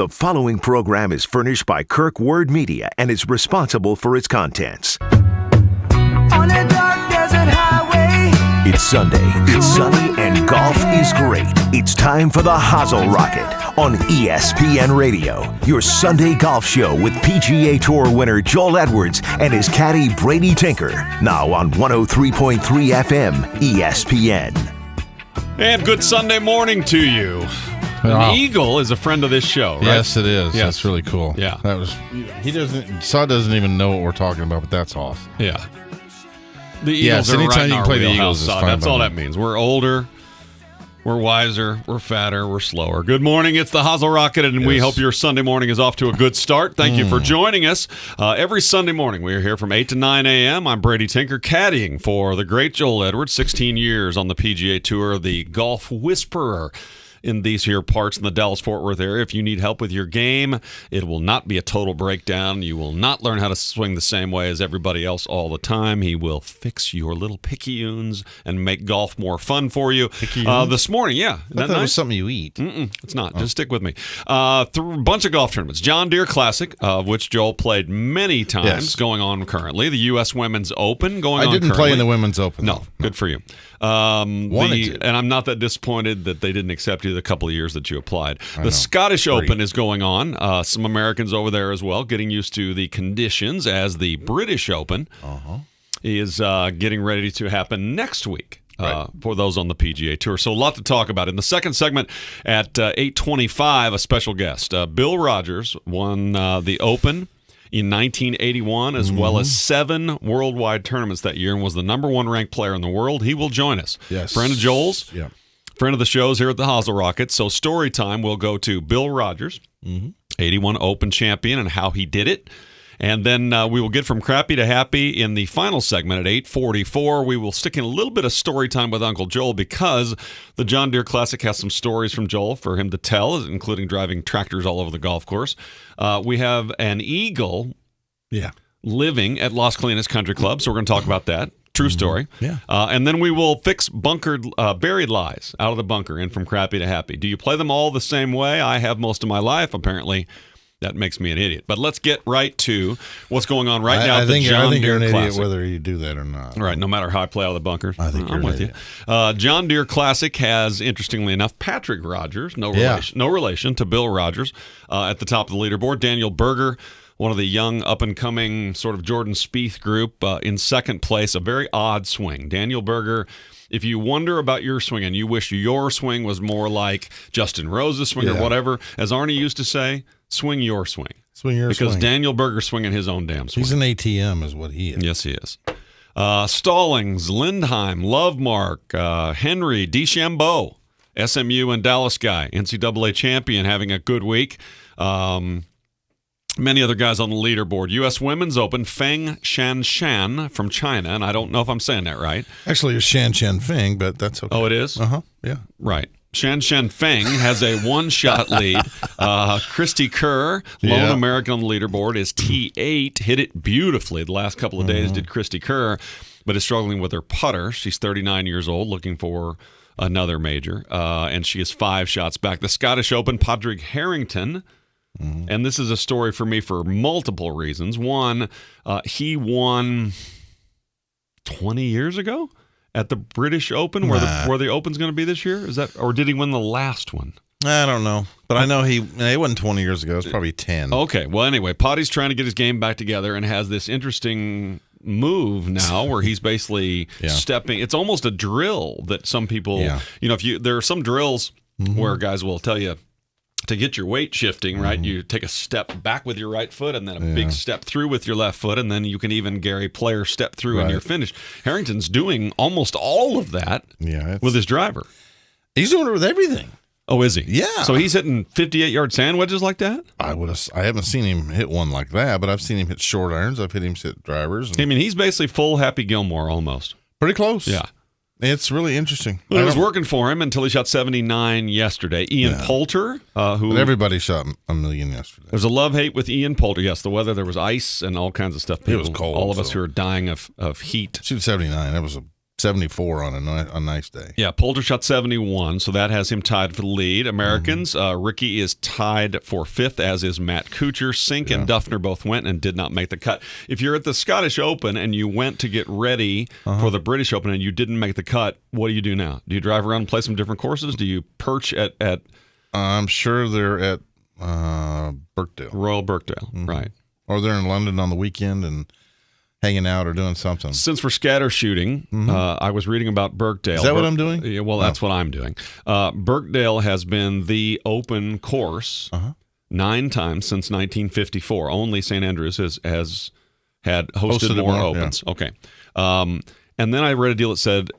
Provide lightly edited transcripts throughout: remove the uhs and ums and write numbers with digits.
The following program is furnished by Kirk Word Media and is responsible for its contents. On a dark desert highway. It's Sunday, it's sunny, and golf is great. It's time for the Hozel Rocket on ESPN Radio, your Sunday golf show with PGA Tour winner Joel Edwards and his caddy Brady Tinker. Now on 103.3 FM ESPN. And good Sunday morning to you. Wow. An eagle is a friend of this show, right? Yes, it is. Yes. That's really cool. Yeah. That was. Saw doesn't even know what we're talking about, but that's awesome. Yeah. The Eagles Yes, are anytime right in you our play the wheelhouse, Eagles is Saad. fine That's by all me. that means. We're older, we're wiser, we're fatter, we're slower. Good morning. It's the Hozel Rocket, and we hope your Sunday morning is off to a good start. Thank you for joining us. Every Sunday morning, we are here from 8 to 9 a.m. I'm Brady Tinker, caddying for the great Joel Edwards, 16 years on the PGA Tour, the golf whisperer in these here parts in the Dallas-Fort Worth area. If you need help with your game, it will not be a total breakdown. You will not learn how to swing the same way as everybody else all the time. He will fix your little picayunes and make golf more fun for you. This morning, yeah. I thought that was something you eat. It's not. Just stick with me. Through a bunch of golf tournaments. John Deere Classic, of which Joel played many times, going on currently. The U.S. Women's Open going on currently. I didn't play in the Women's Open. No. Good for you. And I'm not that disappointed that they didn't accept you the couple of years that you applied. The Scottish Open is going on. Some Americans over there as well, getting used to the conditions, as the British Open is getting ready to happen next week. For those on the PGA Tour. So a lot to talk about. In the second segment at 8:25, a special guest. Bill Rodgers won the Open in 1981, as well as 7 worldwide tournaments that year, and was the number 1 ranked player in the world. He will join us. Yes. Friend of Joel's. Yeah. Friend of the shows here at the Hozel Rocket. So story time will go to Bill Rodgers, 81 Open champion, and how he did it. And then we will get from crappy to happy in the final segment at 8:44. We will stick in a little bit of story time with Uncle Joel, because the John Deere Classic has some stories from Joel for him to tell, including driving tractors all over the golf course. We have an eagle living at Las Colinas Country Club, so we're going to talk about that. True story. Yeah. And then we will fix buried lies out of the bunker in from crappy to happy. Do you play them all the same way? I have most of my life, apparently. That makes me an idiot. But let's get right to what's going on right now. I think you're an idiot Classic. whether you do that or not. Right, no matter how I play out of the bunker. I think you're I'm with you. John Deere Classic has, interestingly enough, Patrick Rodgers, no relation to Bill Rodgers, at the top of the leaderboard. Daniel Berger, one of the young, up-and-coming sort of Jordan Spieth group, in second place. A very odd swing. Daniel Berger, if you wonder about your swing and you wish your swing was more like Justin Rose's swing or whatever, as Arnie used to say, swing your swing. Swing your swing. Because Daniel Berger's swinging his own damn swing. He's an ATM is what he is. Yes, he is. Stallings, Lindheim, Lovemark, Henry, DeChambeau, SMU and Dallas guy, NCAA champion, having a good week. Many other guys on the leaderboard. U.S. Women's Open, Feng Shanshan from China, and I don't know if I'm saying that right. Actually, it's Shan Chen Feng, but that's okay. Oh, it is? Yeah. Right. Shan Feng has a one-shot lead. Christy Kerr, lone American on the leaderboard, is T8. Hit it beautifully the last couple of days, did Christy Kerr, but is struggling with her putter. She's 39 years old, looking for another major, and she is 5 shots back. The Scottish Open, Padraig Harrington, and this is a story for me for multiple reasons. One, he won 20 years ago at the British Open, where the Open's going to be this year. Is that, or did he win the last one? I don't know, but I know it wasn't 20 years ago. It was probably 10. Okay, well, anyway, Potty's trying to get his game back together and has this interesting move now where he's basically stepping. It's almost a drill that some people, there are some drills where guys will tell you to get your weight shifting, right? You take a step back with your right foot and then a big step through with your left foot, and then you can even, Gary Player, step through and you're finished. Harrington's doing almost all of that with his driver. He's doing it with everything. Oh, is he? Yeah. So he's hitting 58-yard sand wedges like that? I haven't seen him hit one like that, but I've seen him hit short irons. I've hit him hit drivers. I mean, he's basically full Happy Gilmore almost. Pretty close. Yeah. It's really interesting. Well, it was working for him until he shot 79 yesterday. Ian Poulter, who... But everybody shot a million yesterday. There's a love-hate with Ian Poulter. Yes, the weather, there was ice and all kinds of stuff. It was cold. All of us who are dying of heat. Shoot 79. That was a 74 on a nice day. Yeah, Poulter shot 71, so that has him tied for the lead. Americans, Ricky is tied for 5th, as is Matt Kuchar. Sink and Duffner both went and did not make the cut. If you're at the Scottish Open and you went to get ready for the British Open and you didn't make the cut, what do you do now? Do you drive around and play some different courses? Do you perch at I'm sure they're at Birkdale. Royal Birkdale, right. Or they're in London on the weekend and hanging out or doing something. Since we're scatter shooting, I was reading about Birkdale. Is that what I'm doing? Yeah, well, that's what I'm doing. Birkdale has been the open course 9 times since 1954. Only St. Andrews has had hosted more opens. Yeah. Okay. And then I read a deal that said,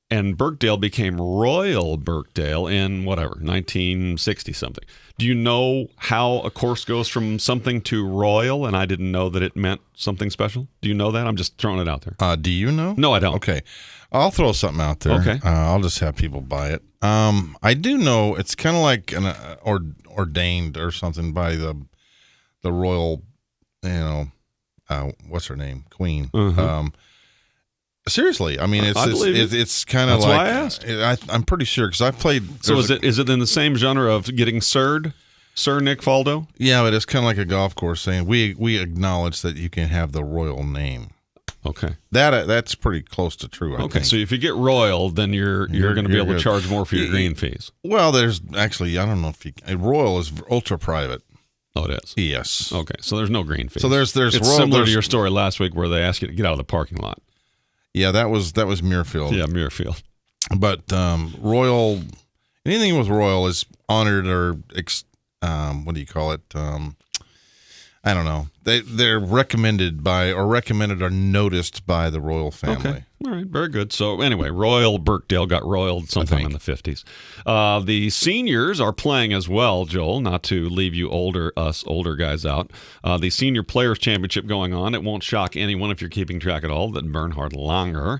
and Birkdale became Royal Birkdale in 1960 something. Do you know how a course goes from something to royal? And I didn't know that it meant something special. Do you know that? I'm just throwing it out there. Do you know? No, I don't. Okay. I'll throw something out there. Okay. I'll just have people buy it. I do know it's kind of like an ordained or something by the royal, what's her name? Queen. Seriously, I mean, it's kind of like. That's why I asked. I'm pretty sure because I've played. So is it in the same genre of getting Sir Nick Faldo? Yeah, but it's kind of like a golf course saying we acknowledge that you can have the royal name. Okay, that's pretty close to true. I think. So if you get royal, then you're going to be able to charge more for your green fees. Well, there's actually I don't know if royal is ultra private. Oh, it is. Yes. Okay, so there's no green fees. So there's it's royal, similar to your story last week where they asked you to get out of the parking lot. Yeah, that was Muirfield. Yeah, Muirfield. But royal, anything with royal is honored or what do you call it? I don't know. They're recommended or noticed by the royal family. Okay, all right, very good. So anyway, Royal Birkdale got royaled sometime in the 50s. The seniors are playing as well, Joel. Not to leave you older guys out. The Senior Players Championship going on. It won't shock anyone if you're keeping track at all that Bernhard Langer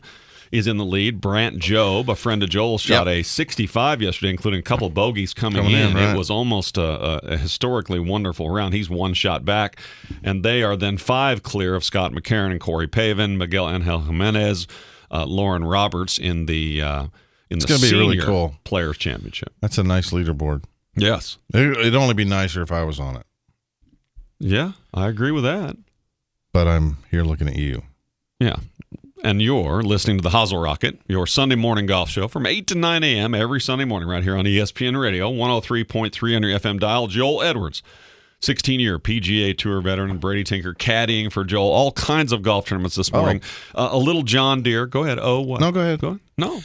is in the lead. Brant Jobe, a friend of Joel, shot a 65 yesterday, including a couple bogeys coming in. Right. It was almost a historically wonderful round. He's 1 shot back, and they are then 5 clear of Scott McCarron and Corey Pavin, Miguel Angel Jimenez, Lauren Roberts in the Senior really cool. Players Championship. That's a nice leaderboard. Yes. It'd only be nicer if I was on it. Yeah, I agree with that. But I'm here looking at you. Yeah. And you're listening to the Hozel Rocket, your Sunday morning golf show from 8 to 9 a.m. every Sunday morning right here on ESPN Radio, 103.3 on your FM dial. Joel Edwards, 16-year PGA Tour veteran, and Brady Tinker caddying for Joel. All kinds of golf tournaments this morning. A little John Deere. Go ahead. Oh, what? No, go ahead. Go ahead. No.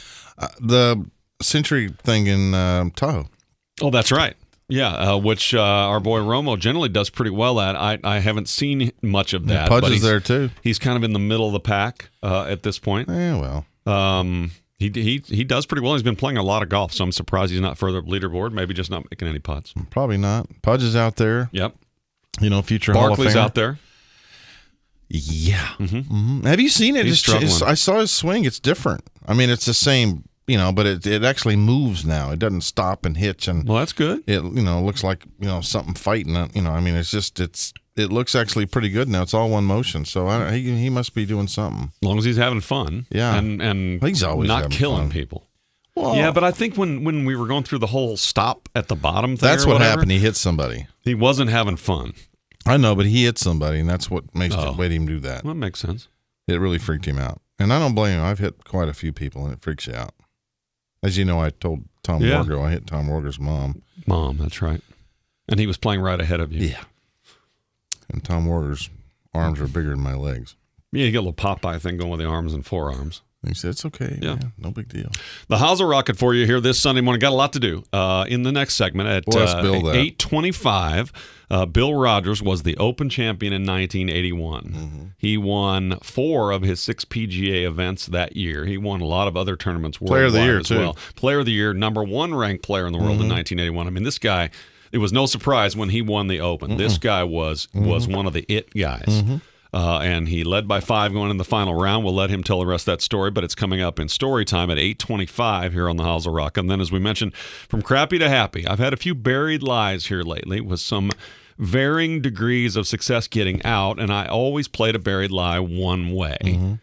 The Century thing in Tahoe. Oh, that's right. Yeah, which our boy Romo generally does pretty well at. I haven't seen much of that. Pudge is there too. He's kind of in the middle of the pack at this point. Yeah, well. He does pretty well. He's been playing a lot of golf, so I'm surprised he's not further up leaderboard. Maybe just not making any putts. Probably not. Pudge is out there. Yep. Future Hall of Famer. Barkley's out there. Yeah. Have you seen it? He's struggling. I saw his swing. It's different. I mean, it's the same. But it actually moves now. It doesn't stop and hitch, and well, that's good. It looks like something fighting. I mean, it looks actually pretty good now. It's all one motion, so he must be doing something. As long as he's having fun, yeah, and he's always not killing people. Well, yeah, but I think when we were going through the whole stop at the bottom thing, that's what happened. He hit somebody. He wasn't having fun. I know, but he hit somebody, and that's what made him do that. Well, that makes sense. It really freaked him out, and I don't blame him. I've hit quite a few people, and it freaks you out. As you know, I told Tom Wargo I hit Tom Wargo's mom. That's right. And he was playing right ahead of you. Yeah. And Tom Wargo's arms are bigger than my legs. Yeah, you get a little Popeye thing going with the arms and forearms. He said, it's okay. Yeah. No big deal. The Hozel Rocket for you here this Sunday morning. Got a lot to do. In the next segment at 8:25, Bill Rodgers was the Open champion in 1981. Mm-hmm. He won 4 of his 6 PGA events that year. He won a lot of other tournaments worldwide. Player of the Year, as well. Player of the Year, number 1 ranked player in the world in 1981. I mean, this guy, it was no surprise when he won the Open. This guy was one of the it guys. And he led by 5 going in the final round. We'll let him tell the rest of that story, but it's coming up in story time at 8:25 here on the Hozel Rock. And then, as we mentioned, from crappy to happy, I've had a few buried lies here lately with some varying degrees of success getting out, and I always played a buried lie one way.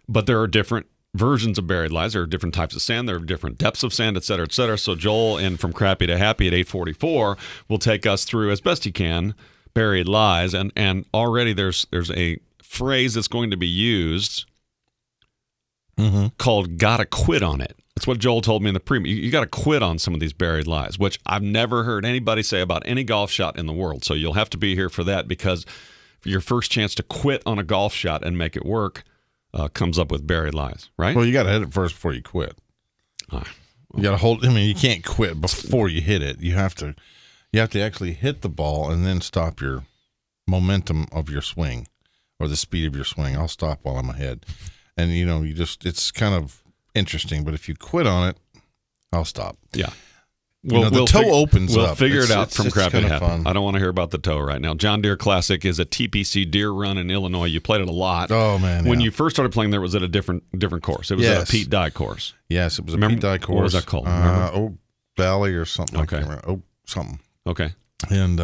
But there are different versions of buried lies. There are different types of sand. There are different depths of sand, et cetera, et cetera. So Joel, and From Crappy to Happy at 8:44, will take us through, as best he can, buried lies. And already there's a phrase that's going to be used called "gotta quit on it." That's what Joel told me in the pre. You got to quit on some of these buried lies, which I've never heard anybody say about any golf shot in the world. So you'll have to be here for that, because your first chance to quit on a golf shot and make it work comes up with buried lies, right? Well, you got to hit it first before you quit. You got to hold. I mean, you can't quit before you hit it. You have to actually hit the ball and then stop your momentum of your swing, or the speed of your swing. I'll stop while I'm ahead, and it's kind of interesting. But if you quit on it, I'll stop. Yeah. The toe opens up. We'll figure it out from Crappy to Happy. Fun. I don't want to hear about the toe right now. John Deere Classic is a TPC deer run in Illinois. You played it a lot. Oh, man. When you first started playing there, was at a different course. It was at a Pete Dye course. Yes, it was a Pete Dye course. What was that called? Oak Valley or something. Okay. Oak something. Okay. And,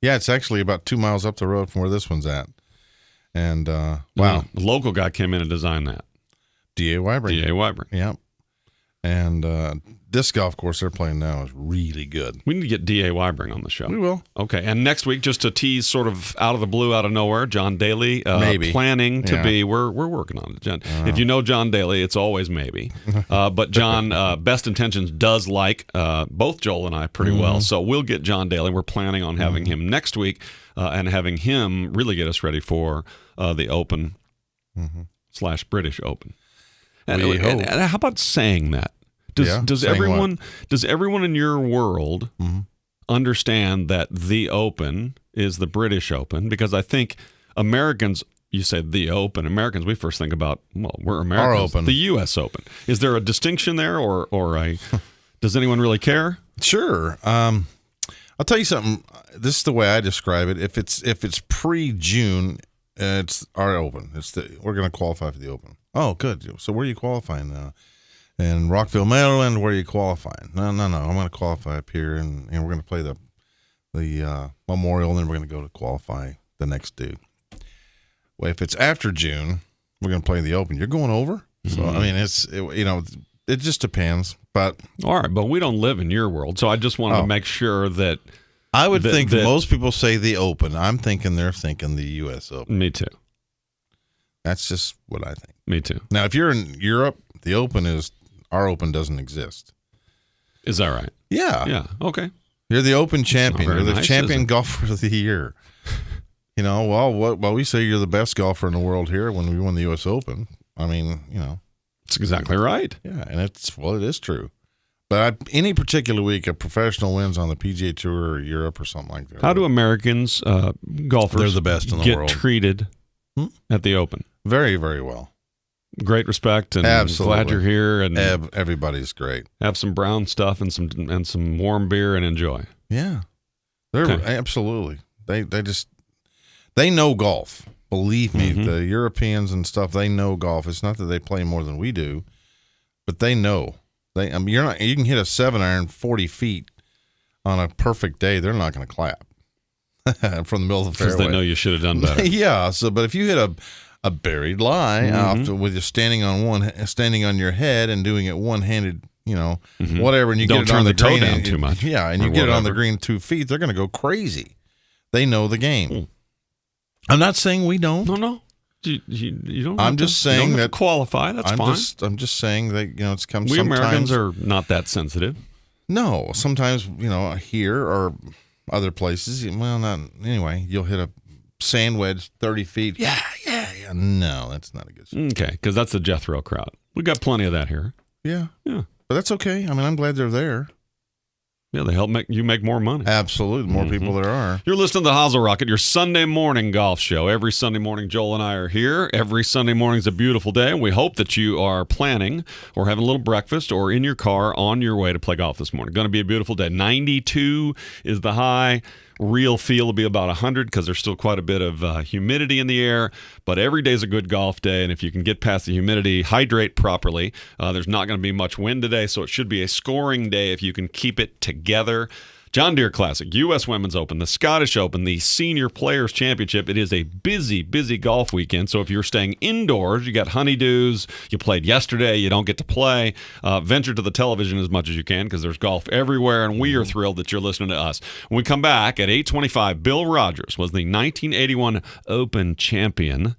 it's actually about 2 miles up the road from where this one's at. And, wow. The local guy came in and designed that. D.A. Wybring. D.A. Wybring. Yep. And this golf course they're playing now is really good. We need to get D.A. Wybring on the show. We will. Okay. And next week, just to tease sort of out of the blue, out of nowhere, John Daly maybe. Planning to be, we're working on it. John, if you know John Daly, it's always maybe. But John, Best Intentions does like both Joel and I pretty well. So we'll get John Daly. We're planning on having him next week and having him really get us ready for the Open / British Open. And how about saying that? Does everyone in your world understand that the Open is the British Open? Because I think Americans, you say the Open, Americans, we first think about, well, we're Americans. Our Open. The U.S. Open. Is there a distinction there, or a? Does anyone really care? Sure. I'll tell you something. This is the way I describe it. If it's pre-June, it's our Open. We're going to qualify for the Open. Oh, good. So where are you qualifying now? In Rockville, Maryland, where are you qualifying? No. I'm going to qualify up here, and we're going to play the Memorial, and then we're going to go to qualify the next due. Well, if it's after June, we're going to play the Open. You're going over? So, I mean, it just depends. But all right, but we don't live in your world, so I just wanted to make sure that I would think that most people say the Open. I'm thinking they're thinking the U.S. Open. Me too. That's just what I think. Me too. Now, if you're in Europe, the Open is our Open doesn't exist. Is that right? Yeah. Yeah. Okay. You're the Open champion. You're the nice, champion golfer of the year. We say you're the best golfer in the world here when we won the U.S. Open. I mean, That's exactly right. Yeah, and it is true. But any particular week, a professional wins on the PGA Tour or Europe or something like that. How do Americans, golfers, they're the best in the get world. treated at the Open? Very, very well. Great respect, and Absolutely. glad you're here. And everybody's great. Have some brown stuff and some warm beer and enjoy. Yeah, they're absolutely. They know golf. Believe me, the Europeans and stuff, they know golf. It's not that they play more than we do, but they know. You can hit a 7-iron 40 feet on a perfect day. They're not going to clap from the middle of the fairway. Because they know you should have done better. Yeah. So, but if you hit a buried lie with you standing on your head and doing it one-handed, whatever, and you Don't get it on the toe green down too much. Yeah, and you get it on the green 2 feet, they're going to go crazy. They know the game. I'm not saying we don't. No. You don't. I'm just saying that qualify. That's fine. I'm just saying that it's come. We sometimes, Americans are not that sensitive. No, sometimes here or other places. Well, not anyway. You'll hit a sand wedge 30 feet. Yeah. No, that's not a good shot. Okay, because that's the Jethro crowd. We got plenty of that here. Yeah, but that's okay. I mean, I'm glad they're there. Yeah, they help you make more money. Absolutely. More people there are. You're listening to the Hozel Rocket, your Sunday morning golf show. Every Sunday morning, Joel and I are here. Every Sunday morning is a beautiful day, and we hope that you are planning or having a little breakfast or in your car on your way to play golf this morning. Going to be a beautiful day. 92 is the high. Real feel will be about 100 because there's still quite a bit of humidity in the air. But every day is a good golf day, and if you can get past the humidity, hydrate properly. There's not going to be much wind today, so it should be a scoring day if you can keep it together. John Deere Classic, U.S. Women's Open, the Scottish Open, the Senior Players Championship. It is a busy, busy golf weekend. So if you're staying indoors, you got honeydews, you played yesterday, you don't get to play, venture to the television as much as you can because there's golf everywhere, and we are thrilled that you're listening to us. When we come back at 8:25, Bill Rodgers was the 1981 Open champion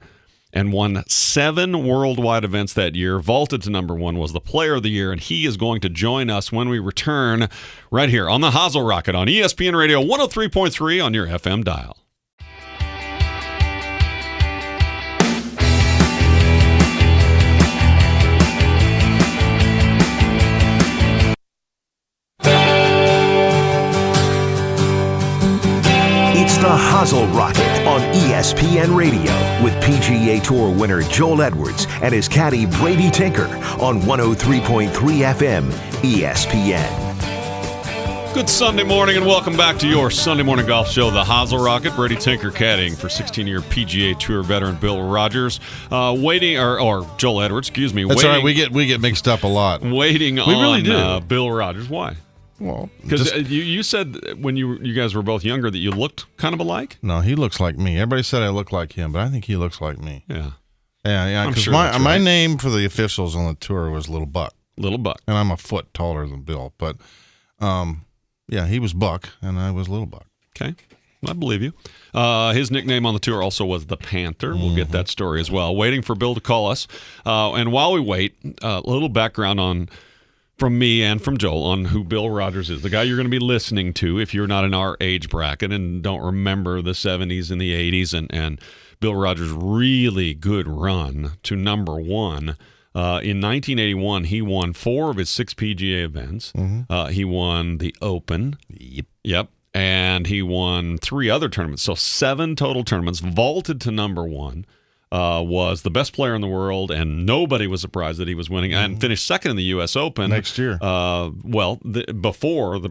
and won 7 worldwide events that year, vaulted to number 1, was the player of the year, and he is going to join us when we return right here on the Hozel Rocket on ESPN Radio 103.3 on your FM dial. It's the Hozel Rocket on ESPN Radio with PGA Tour winner Joel Edwards and his caddy Brady Tinker on 103.3 FM ESPN. Good Sunday morning and welcome back to your Sunday morning golf show, the Hozel Rocket. Brady Tinker caddying for 16-year PGA Tour veteran Bill Rodgers. Waiting, or Joel Edwards, excuse me. That's all right. We get mixed up a lot. Waiting on really do. Bill Rodgers. Why? Well, because you said when you guys were both younger that you looked kind of alike. No, he looks like me. Everybody said I look like him, but I think he looks like me. Yeah. Because sure my name for the officials on the tour was Little Buck. Little Buck. And I'm a foot taller than Bill, but he was Buck and I was Little Buck. Okay. I believe you. His nickname on the tour also was the Panther. We'll get that story as well. Waiting for Bill to call us. And while we wait, a little background from me and from Joel on who Bill Rodgers is, the guy you're going to be listening to if you're not in our age bracket and don't remember the 70s and the 80s and Bill Rodgers' really good run to number 1. In 1981, he won 4 of his 6 PGA events. He won the Open. Yep. And he won 3 other tournaments. So 7 total tournaments, vaulted to number 1. Was the best player in the world, and nobody was surprised that he was winning, and finished second in the U.S. Open next year. Before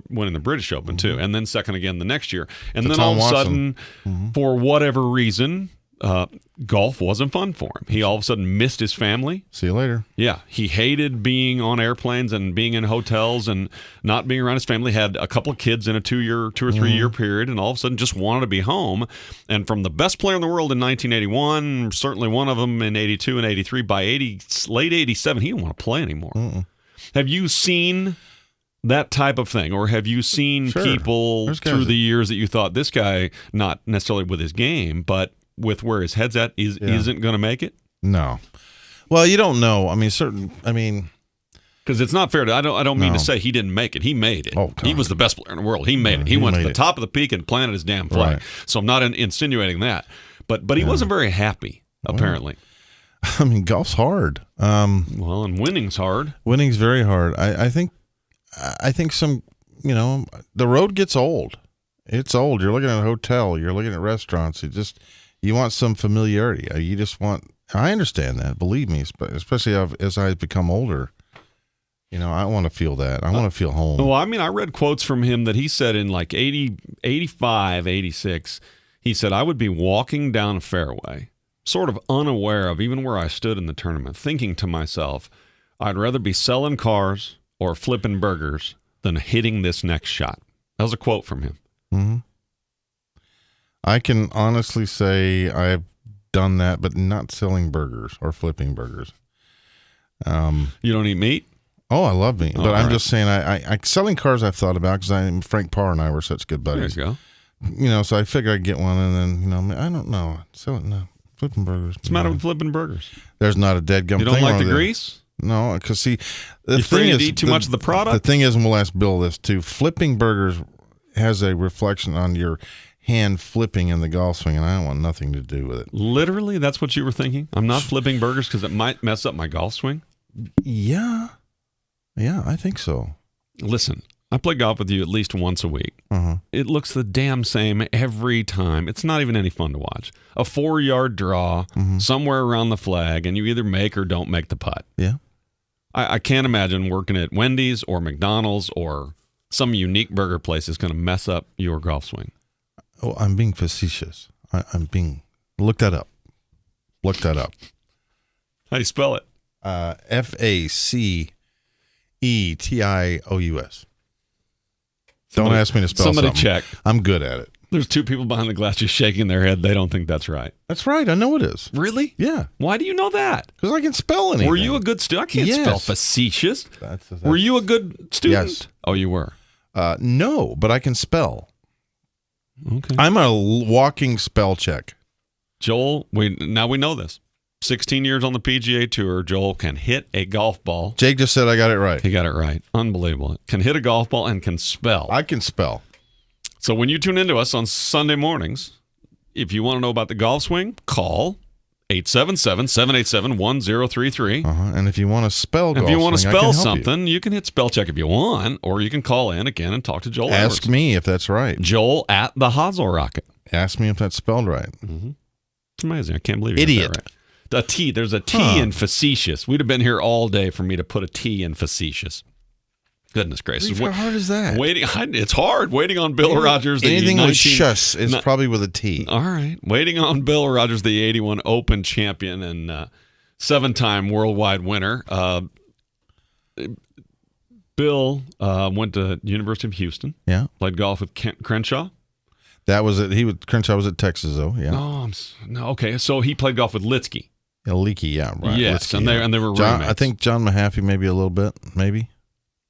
winning the British Open too, and then second again the next year. And then Tom all of a Watson. sudden, for whatever reason, golf wasn't fun for him. He all of a sudden missed his family. See you later. Yeah, he hated being on airplanes and being in hotels and not being around his family. Had a couple of kids in a 2 or 3 year period, and all of a sudden just wanted to be home. And from the best player in the world in 1981, certainly one of them in 82 and 83, by late 87, he didn't want to play anymore. Have you seen that type of thing, or have you seen people through the years that you thought this guy, not necessarily with his game, but with where his head's at, isn't going to make it? No. Well, you don't know. Because it's not fair to. I don't mean to say he didn't make it. He made it. Oh, he was the best player in the world. He made it. He went to the top of the peak and planted his damn flag. Right. So I'm not insinuating that, but he wasn't very happy apparently. Golf's hard. And winning's hard. Winning's very hard. I think some. The road gets old. It's old. You're looking at a hotel. You're looking at restaurants. You want some familiarity. You just want. I understand that. Believe me, especially as I become older. I want to feel that. I want to feel home. Well, I read quotes from him that he said in like 80, 85, 86. He said, I would be walking down a fairway, sort of unaware of even where I stood in the tournament, thinking to myself, I'd rather be selling cars or flipping burgers than hitting this next shot. That was a quote from him. Mm-hmm. I can honestly say I've done that, but not selling burgers or flipping burgers. You don't eat meat? Oh, I love meat, but I'm just saying, I selling cars I've thought about because Frank Parr and I were such good buddies. There you go. So I figured I'd get one, and then I don't know, flipping burgers. What's the matter with flipping burgers? There's not a dead gum. You don't like the grease? No, because see, the You're thing afraid is, to eat too much of the product. The thing is, and we'll ask Bill this too. Flipping burgers has a reflection on your hand flipping in the golf swing, and I don't want nothing to do with it. Literally, that's what you were thinking? I'm not flipping burgers because it might mess up my golf swing? Yeah, I think so. Listen, I play golf with you at least once a week. Uh-huh. It looks the damn same every time. It's not even any fun to watch. A 4-yard draw somewhere around the flag, and you either make or don't make the putt. Yeah. I can't imagine working at Wendy's or McDonald's or some unique burger place is going to mess up your golf swing. Oh, I'm being facetious. I'm being. Look that up. How do you spell it? FACETIOUS. Don't ask me to spell somebody something. check. I'm good at it. There's two people behind the glass just shaking their head. They don't think that's right. That's right. I know it is. Really? Yeah. Why do you know that? Because I can spell anything. Were you a good student? I can't Yes. spell facetious. That's Were you a good student? Yes. Oh, you were. No, but I can spell. Okay. I'm a walking spell check. Joel, now we know this. 16 years on the PGA Tour, Joel can hit a golf ball. Jake just said I got it right. He got it right. Unbelievable. Can hit a golf ball and can spell. I can spell. So when you tune into us on Sunday mornings, if you want to know about the golf swing, call 877-787-1033. And if you want to spell golf If you want to swing, I can spell help something, you can hit spell check if you want, or you can call in again and talk to Joel you. Edwards. Ask me if that's right. Joel at the Hozel Rocket. Ask me if that's spelled right. It's amazing. I can't believe you Idiot. got that right. A T. There's a T in facetious. We'd have been here all day for me to put a T in facetious. Goodness gracious. How hard is that? It's hard. Waiting on Bill Rodgers. Anything with shush is probably with a T. All right. Waiting on Bill Rodgers, the 81 Open champion and 7-time worldwide winner. Bill went to University of Houston. Yeah. Played golf with Crenshaw. That was it. Crenshaw was at Texas, though. Yeah. Oh, no. Okay. So he played golf with Litsky. Leaky, yeah. Right. Yes. Litsky, and they were John, roommates. I think John Mahaffey maybe a little bit, maybe.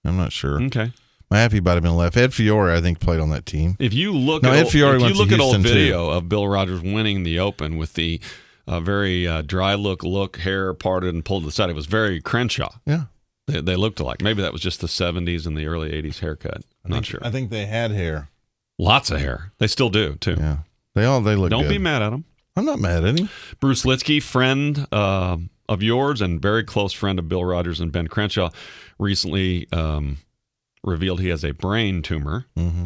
I'm not sure. Okay. Mahaffey might have been left. Ed Fiore, I think, played on that team. If you look Ed Fiore at went to old Houston, video of Bill Rodgers winning the Open with the very dry look, hair parted and pulled to the side, it was very Crenshaw. Yeah. They looked alike. Maybe that was just the 70s and the early 80s haircut. Not sure. I think they had hair. Lots of hair. They still do, too. Yeah. They look Don't good. be mad at them. I'm not mad at him. Bruce Litsky, friend of yours and very close friend of Bill Rodgers and Ben Crenshaw, recently revealed he has a brain tumor. Mm-hmm.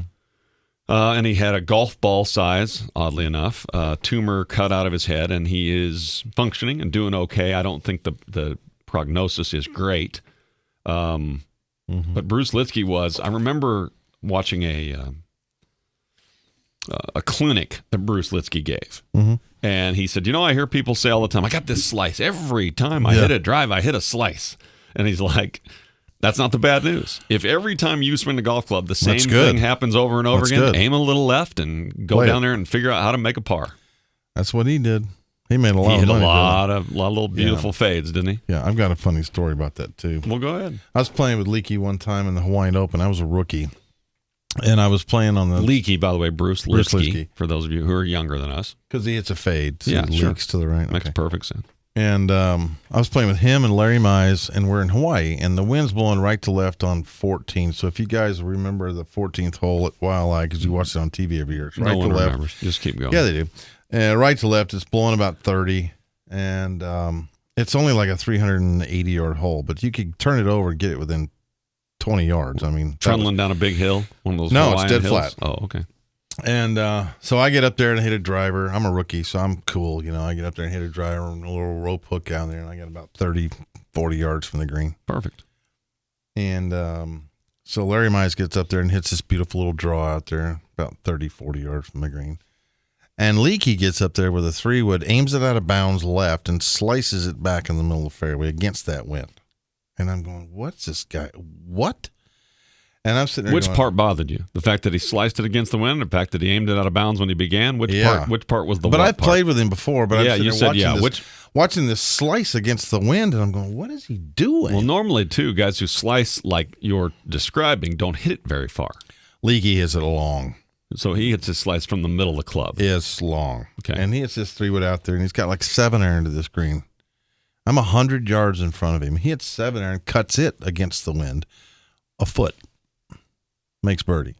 And he had a golf ball size, oddly enough, tumor cut out of his head, and he is functioning and doing okay. I don't think the prognosis is great. But Bruce Litsky was, I remember watching a clinic that Bruce Litsky gave. Mm-hmm. And he said, I hear people say all the time, I got this slice. Every time I hit a drive, I hit a slice. And he's like, that's not the bad news. If every time you swing the golf club, the same thing happens over and over again, aim a little left and go down there and figure out how to make a par. That's what he did. He made a lot He of hit money. a lot of little beautiful fades, didn't he? Yeah, I've got a funny story about that, too. Well, go ahead. I was playing with Leaky one time in the Hawaiian Open. I was a rookie. And I was playing on the... Leaky, by the way, Bruce Litsky, Litsky. for those of you who are younger than us. Because he hits a fade. So Yeah, he sure. leaks to the right. Makes Okay. perfect sense. And I was playing with him and Larry Mize, and we're in Hawaii, and the wind's blowing right to left on 14. So if you guys remember the 14th hole at Waialae, because you watch it on TV every year, it's right No one to left. remembers. Just keep going. Yeah, they do. Right to left, it's blowing about 30, and it's only like a 380-yard hole, but you could turn it over and get it within 20 yards. I mean, Trundling down a big hill? One of those No, Hawaiian it's dead hills? flat. Oh, okay. And so I get up there and hit a driver. I'm a rookie, so I'm cool. I get up there and hit a driver and a little rope hook down there, and I got about 30, 40 yards from the green. Perfect. And so Larry Mize gets up there and hits this beautiful little draw out there, about 30, 40 yards from the green. And Leaky gets up there with a 3-wood, aims it out of bounds left, and slices it back in the middle of the fairway against that wind. And I'm going, what's this guy? What? And I'm sitting there Which going, part bothered you? The fact that he sliced it against the wind, the fact that he aimed it out of bounds when he began? Which part was the But what I've part? played with him before, but Yeah, I'm you sitting there said, watching watching this slice against the wind, and I'm going, what is he doing? Well, normally, too, guys who slice like you're describing don't hit it very far. Leaky hits it long. So he hits his slice from the middle of the club. It's long. Okay. And he hits this 3-wood out there, and he's got like 7-iron to this green. I'm 100 yards in front of him. He hits 7-iron, cuts it against the wind, a foot. Makes birdie.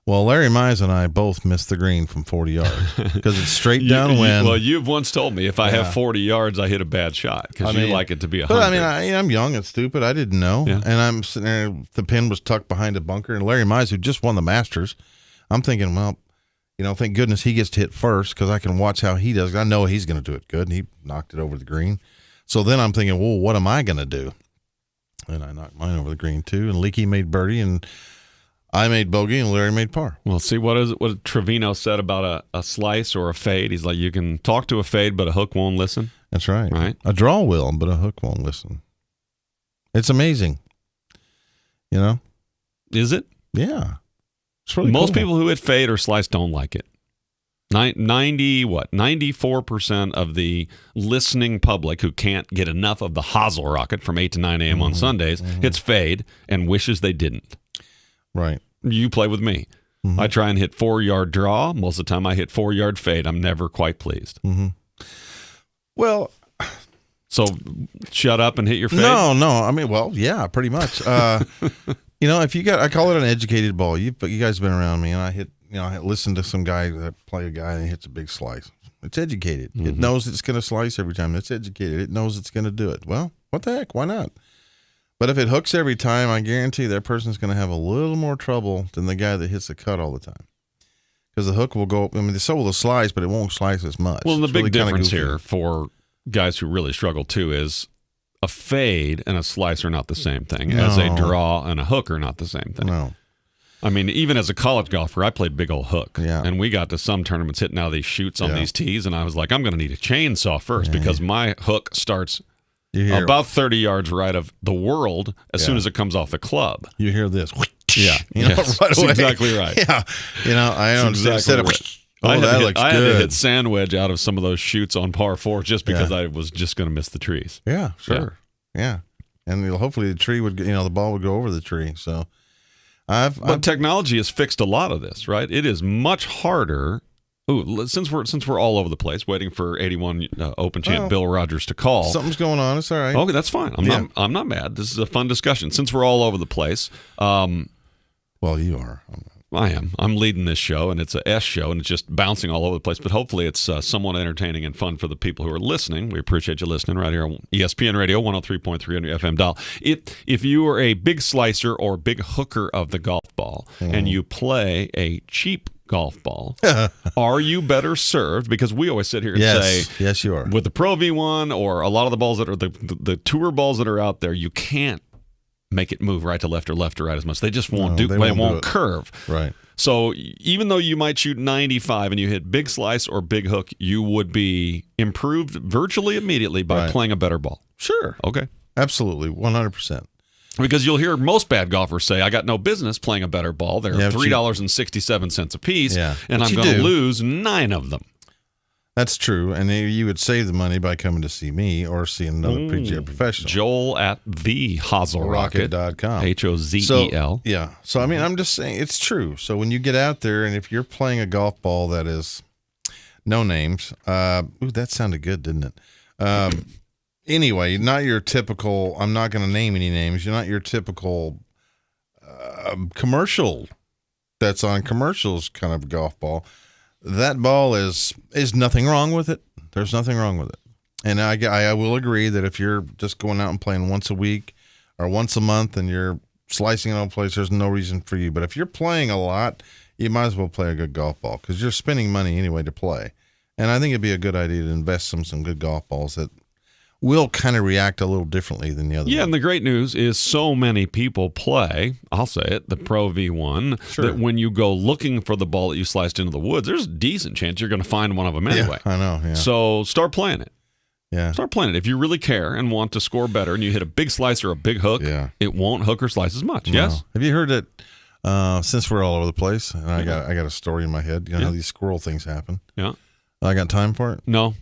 Well, Larry Mize and I both missed the green from 40 yards because it's straight downwind. Well, you've once told me if I have 40 yards, I hit a bad shot because you like it to be 100. But I mean, I'm young and stupid. I didn't know. Yeah. And I'm sitting there, the pin was tucked behind a bunker, and Larry Mize, who just won the Masters, I'm thinking, well, thank goodness he gets to hit first because I can watch how he does. I know he's going to do it good, and he knocked it over the green. So then I'm thinking, well, what am I going to do? And I knocked mine over the green, too, and Leaky made birdie, and I made bogey, and Larry made par. Well, see, what Trevino said about a slice or a fade. He's like, you can talk to a fade, but a hook won't listen. That's right. Right. A draw will, but a hook won't listen. It's amazing. Is it? Yeah. It's really Most cool. people who hit fade or slice don't like it. 94% of the listening public who can't get enough of the Hozel Rocket from 8 to 9 a.m. on Sundays hits fade and wishes they didn't. Right. You play with me. I try and hit 4-yard draw. Most of the time I hit 4-yard fade. I'm never quite pleased. Well, so shut up and hit your fade? no. I mean, well, yeah, pretty much. If you got, I call it an educated ball. You guys have been around me, and I listen to some guy that play a guy and hits a big slice. It's educated. It knows it's going to slice every time. It's educated. It knows it's going to do it. Well, what the heck? Why not? But if it hooks every time, I guarantee that person's going to have a little more trouble than the guy that hits the cut all the time. Because the hook will go, I mean, so will the slice, but it won't slice as much. Well, and the It's big really kinda difference goofy. here for guys who really struggle too is a fade and a slice are not the same thing, as a No. draw and a hook are not the same thing. No. I mean, even as a college golfer, I played big old hook. Yeah. And we got to some tournaments hitting out of these shoots on Yeah. these tees, and I was like, I'm going to need a chainsaw first because my hook starts You hear, about 30 yards right of the world as soon Yeah. as it comes off the club. you hear this. Yeah. You know, Yes. right That's away. exactly right. Yeah. I know. That's exactly Instead of, right. oh, I that looks had to good. hit sand wedge out of some of those shoots on par 4 just because Yeah. I was just going to miss the trees. Yeah, sure. Yeah. And hopefully the tree would, the ball would go over the tree. So But technology has fixed a lot of this, right? It is much harder. Ooh, since we're all over the place, waiting for 81 Open champ Well, Bill Rodgers to call. something's going on. It's all right. Okay, that's fine. I'm not mad. This is a fun discussion. Since we're all over the place, Well, you are. I am. I'm leading this show, and it's a S show, and it's just bouncing all over the place. But hopefully, it's somewhat entertaining and fun for the people who are listening. We appreciate you listening right here on ESPN Radio 103.3 on your FM dial. If you are a big slicer or big hooker of the golf ball, and you play a cheap golf ball, are you better served? Because we always sit here and say, yes, you are. with the Pro V1 or a lot of the balls that are the tour balls that are out there, you can't make it move right to left or right as much. They just won't No, they won't won't do it. curve. Right. So even though you might shoot 95 and you hit big slice or big hook, you would be improved virtually immediately by Right. playing a better ball. Sure. Okay. Absolutely. 100%. Because you'll hear most bad golfers say, I got no business playing a better ball. They're Yeah, but you- $3.67 a piece, Yeah, and but I'm you going to do. lose 9 of them. That's true. And you would save the money by coming to see me or see another PGA professional. Joel at the Hozelrocket. Rocket.com. Hozel. Yeah. So, I mean, I'm just saying it's true. So when you get out there and if you're playing a golf ball that is no names, that sounded good, didn't it? Anyway, not your typical, I'm not going to name any names. You're not your typical commercial that's on commercials kind of golf ball. That ball is nothing wrong with it. There's nothing wrong with it. And I will agree that if you're just going out and playing once a week or once a month and you're slicing it on place, there's no reason for you. But if you're playing a lot, you might as well play a good golf ball because you're spending money anyway to play. And I think it'd be a good idea to invest some good golf balls that will kind of react a little differently than the other Yeah, one. and the great news is so many people play, I'll say it, the Pro V1, Sure. that when you go looking for the ball that you sliced into the woods, there's a decent chance you're going to find one of them anyway. Yeah, I know. Yeah. So start playing it. Yeah. Start playing it. If you really care and want to score better and you hit a big slice or a big hook, Yeah. it won't hook or slice as much. No. Yes? Have you heard that? Since we're all over the place, and I got a story in my head. You know how these squirrel things happen. Yeah. I got time for it. No.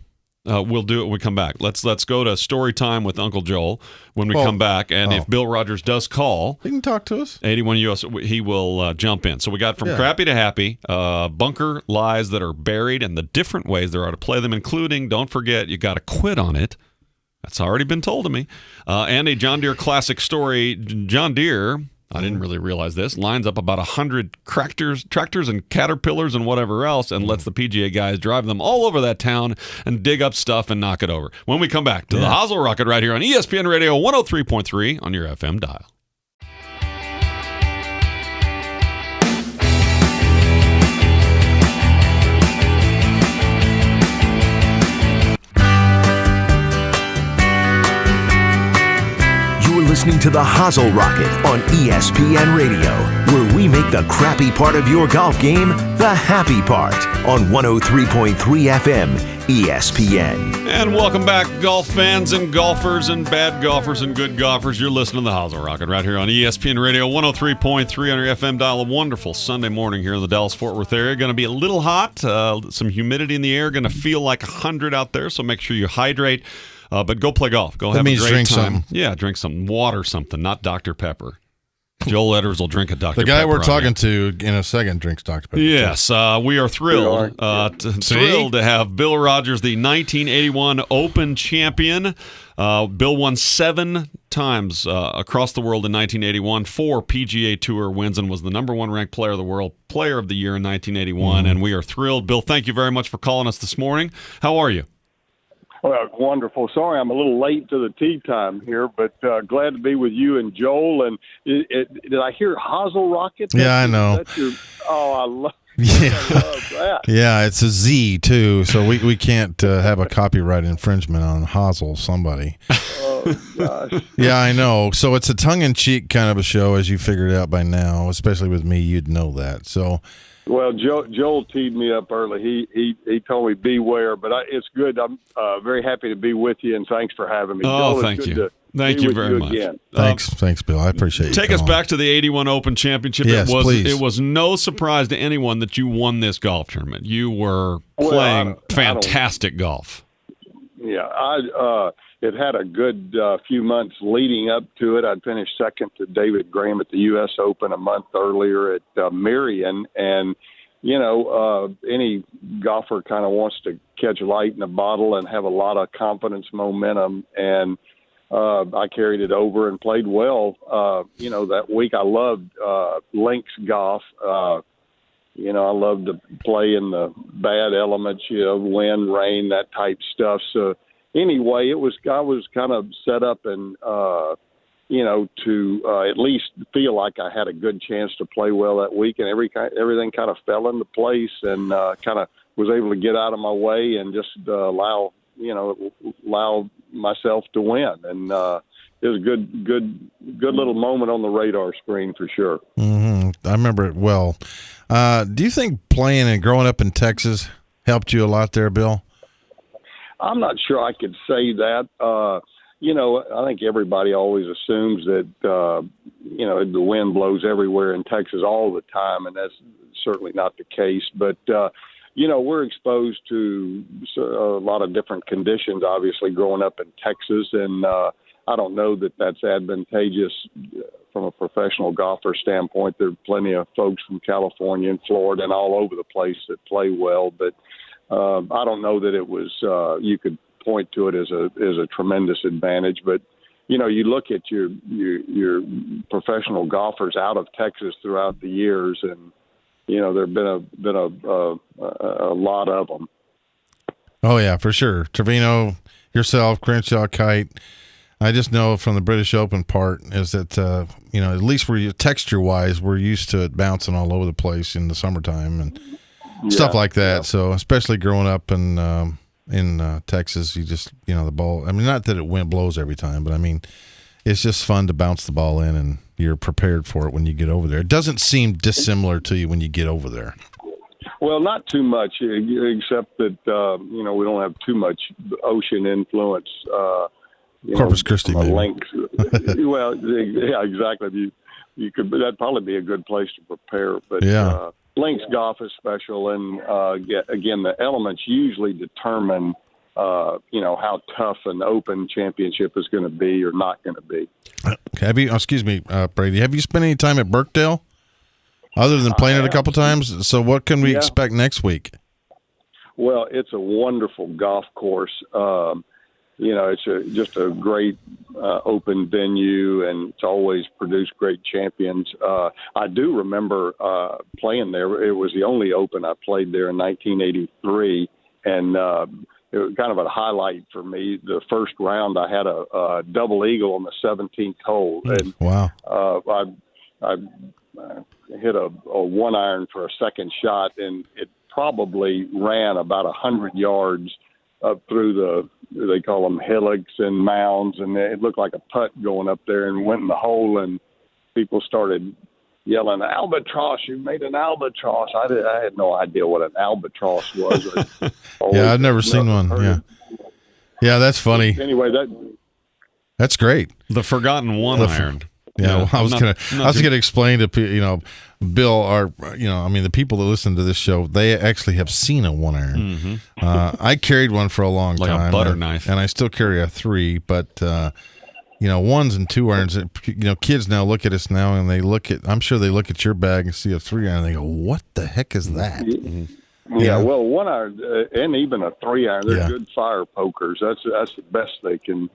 We'll do it when we come back. Let's go to story time with Uncle Joel when we come back. And if Bill Rodgers does call, You can talk to us. 81 US, he will jump in. So we got from crappy to happy, bunker lies that are buried and the different ways there are to play them, including, don't forget, you got to quit on it. That's already been told to me. And a John Deere classic story. John Deere, I didn't really realize this, lines up about 100 tractors and Caterpillars and whatever else and lets the PGA guys drive them all over that town and dig up stuff and knock it over. When we come back to the Hozel Rocket right here on ESPN Radio 103.3 on your FM dial. listening to the Hozel Rocket on ESPN Radio, where we make the crappy part of your golf game the happy part on 103.3 FM ESPN. And welcome back, golf fans and golfers and bad golfers and good golfers. You're listening to the Hozel Rocket right here on ESPN Radio, 103.3 on your FM dial. A wonderful Sunday morning here in the Dallas-Fort Worth area. Going to be a little hot, some humidity in the air. Going to feel like 100 out there, so make sure you hydrate. But go play golf. Go have a great drink time. Something. Yeah, drink something. Water something, not Dr. Pepper. Joel Edwards will drink a Dr. Pepper. The guy we're talking to in a second drinks Dr. Pepper. Yes, we are thrilled to have Bill Rodgers, the 1981 Open champion. Bill won 7 times across the world in 1981, 4 PGA Tour wins, and was the number 1 ranked player of the world, player of the year in 1981. And we are thrilled. Bill, thank you very much for calling us this morning. How are you? Well, wonderful. Sorry, I'm a little late to the tee time here, but glad to be with you and Joel. And did I hear Hozel Rocket? Yeah, I know. I love. Yeah. I love that. Yeah, it's a Z too, so we can't have a copyright infringement on Hozel. Somebody. Oh gosh. Yeah, I know. So it's a tongue-in-cheek kind of a show, as you figured out by now. Especially with me, you'd know that. So. Well, Joel teed me up early. He told me beware, but it's good. I'm very happy to be with you, and thanks for having me. Oh, Joel, thank you. Thank you very much. Again. Thanks, Bill. I appreciate you. Take us back to the 81 Open Championship. Yes, please. It was no surprise to anyone that you won this golf tournament. You were playing fantastic golf. Yeah, it had a good few months leading up to it. I'd finished second to David Graham at the U.S. Open a month earlier at Marion. And, any golfer kind of wants to catch light in a bottle and have a lot of confidence, momentum. And I carried it over and played well. That week I loved links golf. I love to play in the bad elements, wind, rain, that type stuff. So anyway, I was kind of set up and, to at least feel like I had a good chance to play well that week, and everything kind of fell into place, and kind of was able to get out of my way and just allow myself to win. And it was a good little moment on the radar screen for sure. Mm-hmm. I remember it well. Do you think playing and growing up in Texas helped you a lot there, Bill? I'm not sure I could say that. I think everybody always assumes that, the wind blows everywhere in Texas all the time, and that's certainly not the case. But, we're exposed to a lot of different conditions, obviously, growing up in Texas, and I don't know that that's advantageous from a professional golfer standpoint. There are plenty of folks from California and Florida and all over the place that play well, but I don't know that it was you could point to it as a tremendous advantage. But you look at your professional golfers out of Texas throughout the years, and there've been a lot of them. Oh yeah, for sure. Trevino, yourself, Crenshaw, Kite. I just know from the British Open part is that at least texture-wise, we're used to it bouncing all over the place in the summertime and stuff like that. Yeah. So especially growing up in Texas, you just the ball. I mean, not that wind blows every time, but I mean, it's just fun to bounce the ball in, and you're prepared for it when you get over there. It doesn't seem dissimilar to you when you get over there. Well, not too much, except that we don't have too much ocean influence. Corpus Christi, maybe. Links. Well, yeah, exactly. You could. That'd probably be a good place to prepare. But links golf is special, and again, the elements usually determine how tough an Open championship is going to be or not going to be. Excuse me, Brady. Have you spent any time at Birkdale other than playing it a couple times? So what can we expect next week? Well, it's a wonderful golf course. It's just a great open venue, and it's always produced great champions. I do remember playing there. It was the only Open I played there in 1983, and it was kind of a highlight for me. The first round, I had a double eagle on the 17th hole, and wow! I hit a one iron for a second shot, and it probably ran about 100 yards up through they call them hillocks and mounds, and it looked like a putt going up there and went in the hole, and people started yelling, "Albatross, you made an albatross." I had no idea what an albatross was. Yeah, I've never seen one. Yeah, that's funny. Anyway, that's great. The forgotten one iron. Yeah, well, I was gonna explain to Bill, the people that listen to this show, they actually have seen a 1-iron. Mm-hmm. I carried one for a long like time, a butter knife, and I still carry a 3. But 1s and 2-irons. Kids now look at us now, and I'm sure they look at your bag and see a 3-iron, and they go, "What the heck is that?" Mm-hmm. Yeah, well, 1-iron and even a 3-iron, they're good fire pokers. That's the best they can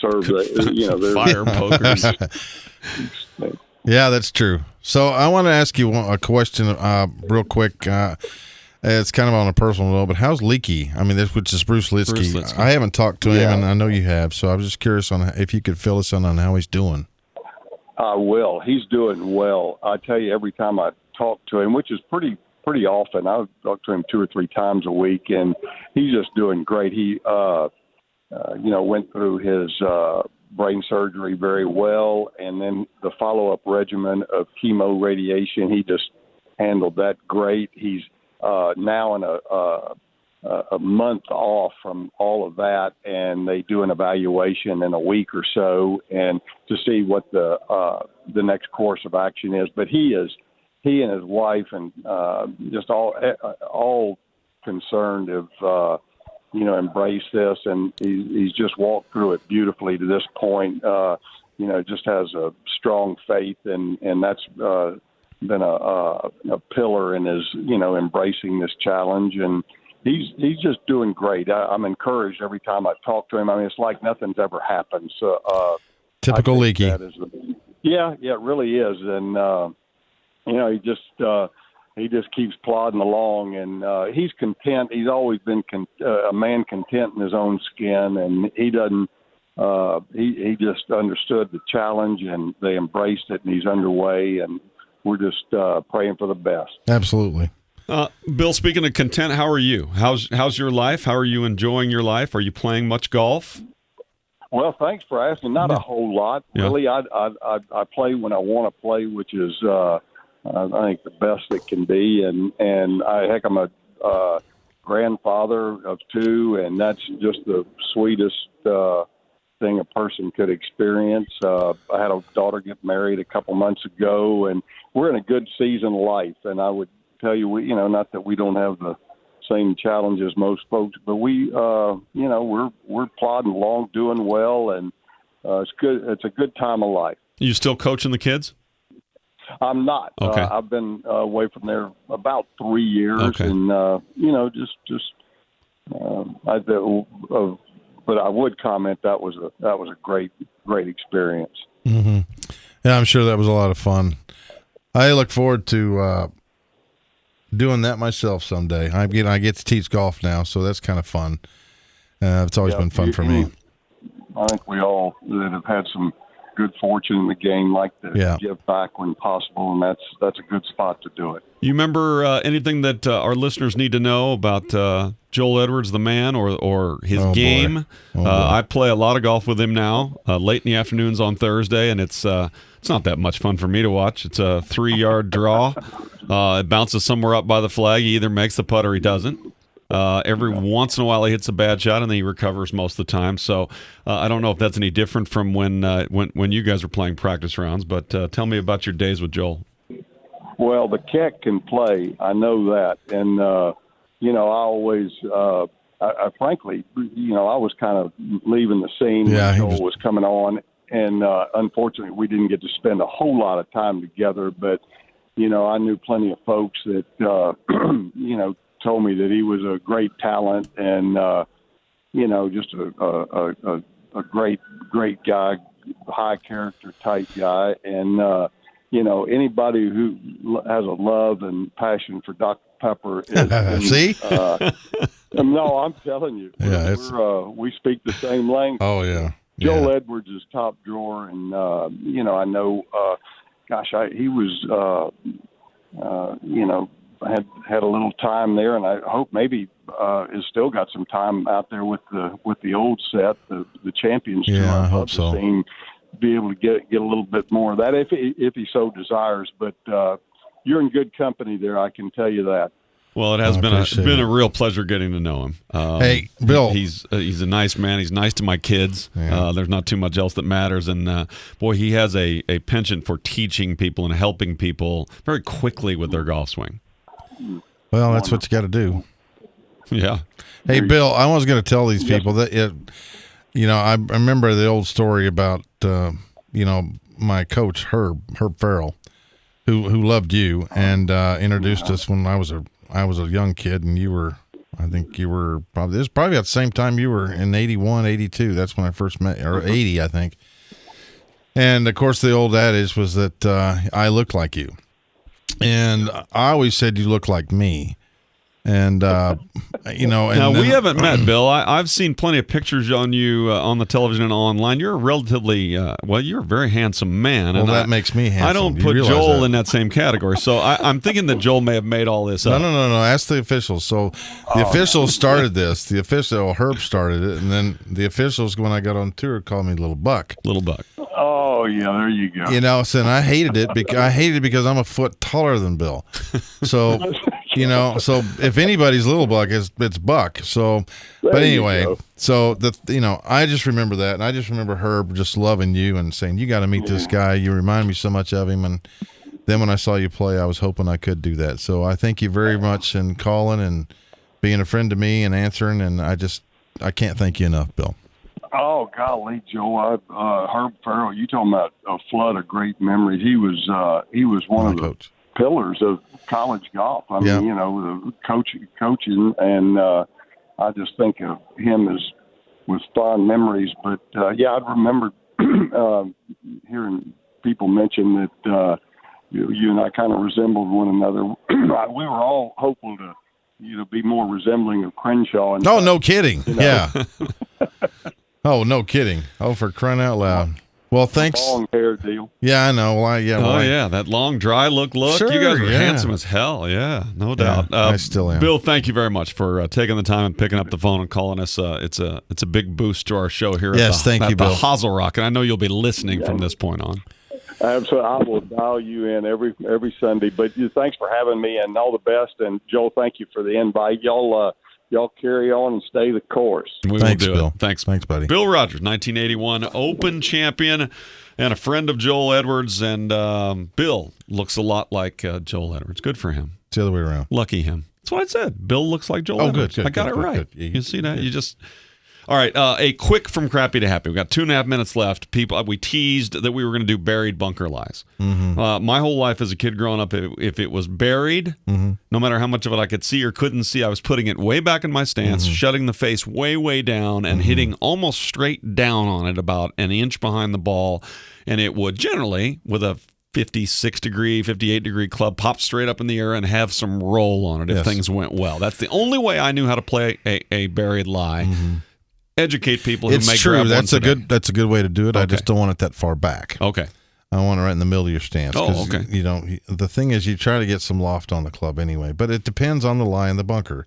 serve. They're fire pokers. Yeah, that's true. So I want to ask you a question real quick. It's kind of on a personal level, but how's Leaky? I mean, which is Bruce Litsky. I haven't talked to him, and I know you have, so I was just curious on if you could fill us in on how he's doing. I will. He's doing well. I tell you, every time I talk to him, which is pretty often, I talk to him 2 or 3 times a week, and he's just doing great. He, went through his brain surgery very well, and then the follow-up regimen of chemo radiation, he just handled that great. He's now in a month off from all of that, and they do an evaluation in a week or so, and to see what the next course of action is. But he and his wife and just all concerned have embraced this, and he's just walked through it beautifully to this point. Just has a strong faith, and that's been a pillar in his embracing this challenge, and he's just doing great. I'm encouraged every time I talk to him. I mean, it's like nothing's ever happened. So typical Leaky. Yeah, it really is, and he just keeps plodding along, and he's content. He's always been a man content in his own skin, and he doesn't. He just understood the challenge, and they embraced it, and he's underway, and we're just praying for the best. Absolutely. Bill, speaking of content, how are you? How's your life? How are you enjoying your life? Are you playing much golf? Well, thanks for asking. Not a whole lot, really. I play when I want to play, which is I think the best it can be, and I'm a grandfather of 2, and that's just the sweetest thing a person could experience. I had a daughter get married a couple months ago, and we're in a good season of life. And I would tell you, not that we don't have the same challenges most folks, but we're plodding along, doing well, and it's good. It's a good time of life. You still coaching the kids? I'm not. Okay. I've been away from there about 3 years, and but I would comment that was a great experience. Mm-hmm. Yeah, I'm sure that was a lot of fun. I look forward to doing that myself someday. I get to teach golf now, so that's kind of fun. It's always been fun for me. I think we all that have had some good fortune in the game like to give back when possible, and that's a good spot to do it. You remember anything that our listeners need to know about Joel Edwards, the man, or his game? I play a lot of golf with him now, late in the afternoons on Thursday, and it's not that much fun for me to watch. It's a 3-yard draw. It bounces somewhere up by the flag. He either makes the putt or he doesn't. Every once in a while he hits a bad shot, and then he recovers most of the time. So I don't know if that's any different from when you guys were playing practice rounds, but tell me about your days with Joel. Well, the Keck can play. I know that. And, I always, frankly, I was kind of leaving the scene when Joel was coming on. And unfortunately, we didn't get to spend a whole lot of time together. But, I knew plenty of folks that, told me that he was a great talent and, just a great guy, high character type guy. And, anybody who has a love and passion for Dr. Pepper is. See? No, I'm telling you. We speak the same language. Oh, yeah. Joel Edwards is top drawer, and, I know, he was, had a little time there, and I hope maybe has still got some time out there with the old set, the Champions Tour. Yeah, I I'd hope love to so. see him be able to get a little bit more of that if he so desires. But you're in good company there, I can tell you that. Well, it has been a real pleasure getting to know him. Hey, Bill. He's a nice man. He's nice to my kids. Yeah. There's not too much else that matters. And, boy, he has a penchant for teaching people and helping people very quickly with their golf swing. Well, that's what you got to do. Yeah. Hey, Bill, I was going to tell these people that, I remember the old story about, my coach, Herb Farrell, who loved you and introduced us when I was a young kid, and I think you were probably, this was probably at the same time you were in 81, 82. That's when I first met, or 80, I think. And, of course, the old adage was that I look like you. And I always said you look like me. And, Now, we haven't met, Bill. I've seen plenty of pictures on you on the television and online. You're a relatively, you're a very handsome man. Well, and that makes me handsome. I don't You put realize Joel that. in that same category. So I'm thinking that Joel may have made all this up. No. Ask the officials. So the officials started this. The official, Herb started it. And then the officials, when I got on tour, called me Little Buck. Little Buck. Oh, yeah, there you go. And I hated it. Because I'm a foot taller than Bill. So, so if anybody's Little Buck, it's Buck. So, but There you anyway, go. so I just remember that, and I just remember Herb just loving you and saying, you got to meet this guy. You remind me so much of him. And then when I saw you play, I was hoping I could do that. So I thank you very much in calling and being a friend to me and answering. And I can't thank you enough, Bill. Oh, golly, Joe, Herb Farrell, you talking about a flood of great memories. He was one of the pillars of college golf. I mean, the coaching, and I just think of him with fond memories. But I remember hearing people mention that you and I kind of resembled one another. We were all hopeful to be more resembling of Crenshaw. And no kidding. Yeah. Oh, no kidding. Oh, for crying out loud. Well, thanks. Long hair deal. Yeah, I know. Well, that long, dry look. Sure, you guys were yeah. handsome as hell. Yeah, no doubt. I still am. Bill, thank you very much for taking the time and picking up the phone and calling us. It's a big boost to our show here. Thank you, Bill. Bill. The Hozel Rock, and I know you'll be listening from this point on. Absolutely, I will dial you in every Sunday. But thanks for having me, and all the best. And Joel, thank you for the invite. Y'all carry on and stay the course. Thanks, will do Bill. it. Thanks, buddy. Bill Rodgers, 1981 Open champion and a friend of Joel Edwards. And Bill looks a lot like Joel Edwards. Good for him. It's the other way around. Lucky him. That's what I said. Bill looks like Joel Edwards. Good. I got it right. Good. Yeah, you see that? You just... All right, a quick from crappy to happy. We've got 2.5 minutes left. We teased that we were going to do buried bunker lies. Mm-hmm. My whole life as a kid growing up, if it was buried, no matter how much of it I could see or couldn't see, I was putting it way back in my stance, shutting the face way, way down, and hitting almost straight down on it about an inch behind the ball. And it would generally, with a 56 degree, 58 degree club, pop straight up in the air and have some roll on it if things went well. That's the only way I knew how to play a buried lie. Educate people who may grab one today. That's a good way to do it. Okay. I just don't want it that far back. Okay. I want it right in the middle of your stance. Oh, okay. The thing is, you try to get some loft on the club anyway, but it depends on the lie in the bunker.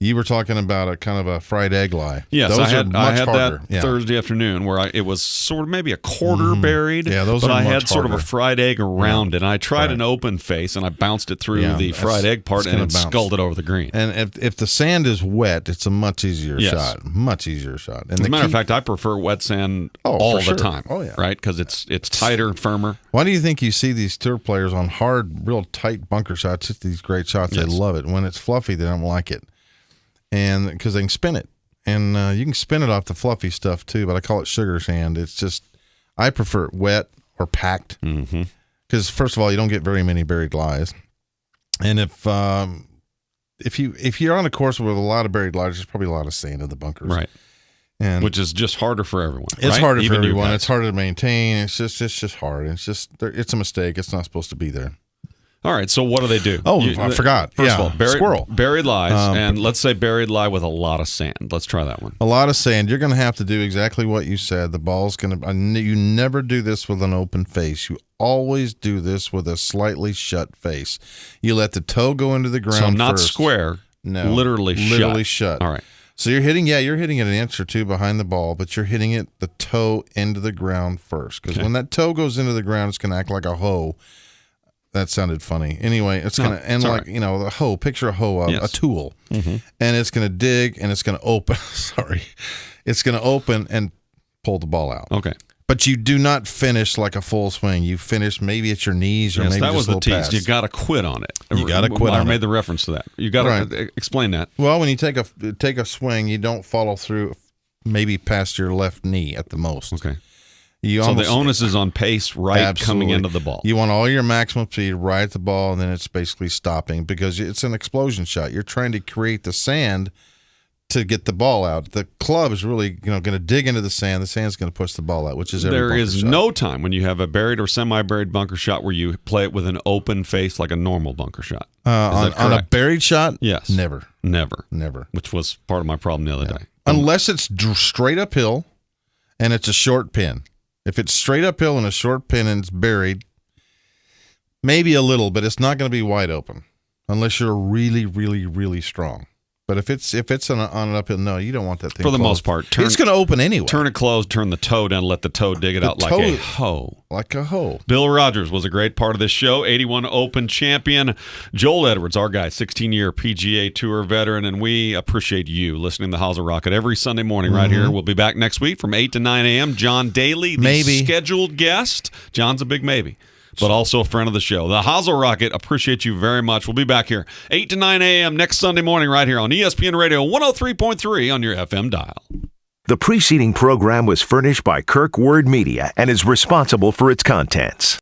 You were talking about a kind of a fried egg lie. Yes, those I had harder. that Thursday afternoon where it was sort of maybe a quarter buried. Yeah, those but are I much had sort of a harder. fried egg around it. And I tried an open face and I bounced it through the fried egg part and it sculled it over the green. And if the sand is wet, it's a much easier shot. Much easier shot. And As a matter of fact, I prefer wet sand all the time. Oh, yeah. Right? Because it's tighter and firmer. Why do you think you see these tour players on hard, real tight bunker shots, hit these great shots? They love it. When it's fluffy, they don't like it. And because they can spin it, and you can spin it off the fluffy stuff too, but I call it sugar sand. It's just, I prefer it wet or packed because first of all, you don't get very many buried lies, and if you're on a course with a lot of buried lies, there's probably a lot of sand in the bunkers, right? And which is just harder for everyone. It's right? harder Even for you everyone. guys. It's harder to maintain. It's just hard. It's a mistake. It's not supposed to be there. All right, so what do they do? Oh, I forgot. First of all, squirrel. Buried lies, and let's say buried lie with a lot of sand. Let's try that one. A lot of sand. You're going to have to do exactly what you said. The ball's going to. You never do this with an open face. You always do this with a slightly shut face. You let the toe go into the ground. So not first. square. No, literally shut. All right. So you're hitting it an inch or two behind the ball, but you're hitting it the toe into the ground first, because when that toe goes into the ground, it's going to act like a hoe. That sounded funny. Anyway, it's going to end like, the hoe. Picture a hoe, a tool. Mm-hmm. And it's going to dig and it's going to open. Sorry. It's going to open and pull the ball out. Okay. But you do not finish like a full swing. You finish maybe at your knees or maybe that was just a the little tease. pass. You got to quit on it. You got to quit on it. I made the reference to that. You got to explain that. Well, when you take a swing, you don't follow through maybe past your left knee at the most. Okay. So the onus is on pace coming into the ball. You want all your maximum speed right at the ball, and then it's basically stopping because it's an explosion shot. You're trying to create the sand to get the ball out. The club is really going to dig into the sand. The sand's going to push the ball out, which is there is no time when you have a buried or semi-buried bunker shot where you play it with an open face like a normal bunker shot. On a buried shot? Yes. Never. Which was part of my problem the other day. Unless it's straight uphill and it's a short pin. If it's straight uphill and a short pin and it's buried, maybe a little, but it's not going to be wide open unless you're really, really, really strong. But if it's on an uphill, no, you don't want that thing. For the most part, it's going to open anyway. Turn it closed, turn the toe down, let the toe dig it out like a hoe. Like a hoe. Bill Rodgers was a great part of this show. 81 Open champion. Joel Edwards, our guy, 16-year PGA Tour veteran, and we appreciate you listening to the Hozel Rocket every Sunday morning right here. We'll be back next week from 8 to 9 a.m. John Daly, the scheduled guest. John's a big maybe, but also a friend of the show. The Hozel Rocket, appreciate you very much. We'll be back here 8 to 9 a.m. next Sunday morning right here on ESPN Radio 103.3 on your FM dial. The preceding program was furnished by Kirk Word Media and is responsible for its contents.